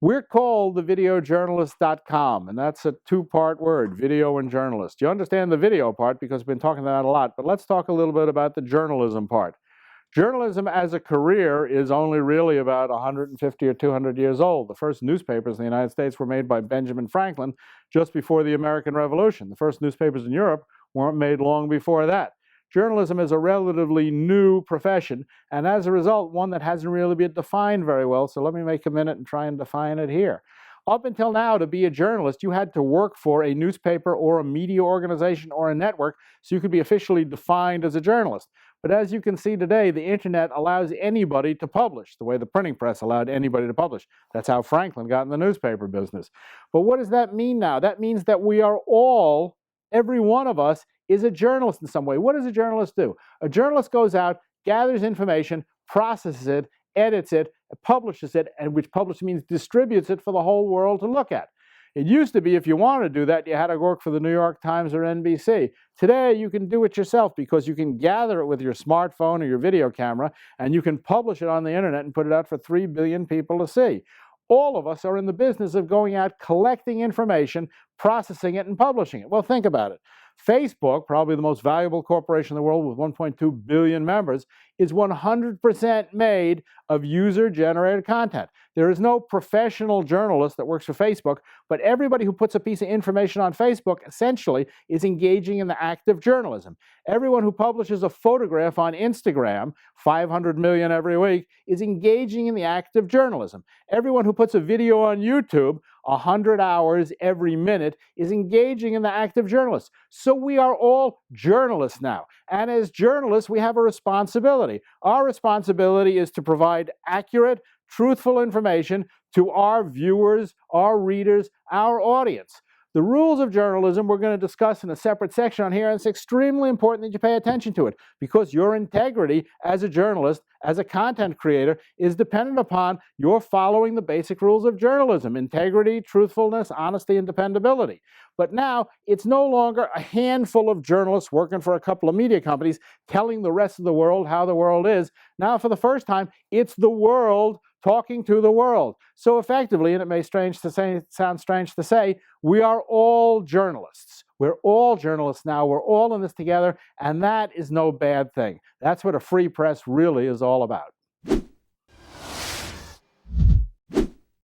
We're called thevideojournalist.com, and that's a two-part word, video and journalist. You understand the video part because we've been talking about that a lot, but let's talk a little bit about the journalism part. Journalism as a career is only really about 150 or 200 years old. The first newspapers in the United States were made by Benjamin Franklin just before the American Revolution. The first newspapers in Europe weren't made long before that. Journalism is a relatively new profession, and as a result, one that hasn't really been defined very well, so let me make a minute and try and define it here. Up until now, to be a journalist, you had to work for a newspaper or a media organization or a network so you could be officially defined as a journalist. But as you can see today, the internet allows anybody to publish, the way the printing press allowed anybody to publish. That's how Franklin got in the newspaper business. But what does that mean now? That means that we are all, every one of us, is a journalist in some way. What does a journalist do? A journalist goes out, gathers information, processes it, edits it, publishes it, and which publish means distributes it for the whole world to look at. It used to be if you wanted to do that, you had to work for the New York Times or NBC. Today, you can do it yourself because you can gather it with your smartphone or your video camera, and you can publish it on the internet and put it out for 3 billion people to see. All of us are in the business of going out, collecting information, processing it, and publishing it. Well, think about it. Facebook, probably the most valuable corporation in the world with 1.2 billion members, is 100% made of user-generated content. There is no professional journalist that works for Facebook, but everybody who puts a piece of information on Facebook essentially is engaging in the act of journalism. Everyone who publishes a photograph on Instagram, 500 million every week, is engaging in the act of journalism. Everyone who puts a video on YouTube, 100 hours every minute, is engaging in the act of journalists. So we are all journalists now. And as journalists, we have a responsibility. Our responsibility is to provide accurate, truthful information to our viewers, our readers, our audience. The rules of journalism we're going to discuss in a separate section on here, and it's extremely important that you pay attention to it because your integrity as a journalist, as a content creator, is dependent upon your following the basic rules of journalism: integrity, truthfulness, honesty, and dependability. But now, it's no longer a handful of journalists working for a couple of media companies telling the rest of the world how the world is. Now, for the first time, it's the world talking to the world. So effectively, and it may sound strange to say, we are all journalists. We're all journalists now. We're all in this together, and that is no bad thing. That's what a free press really is all about.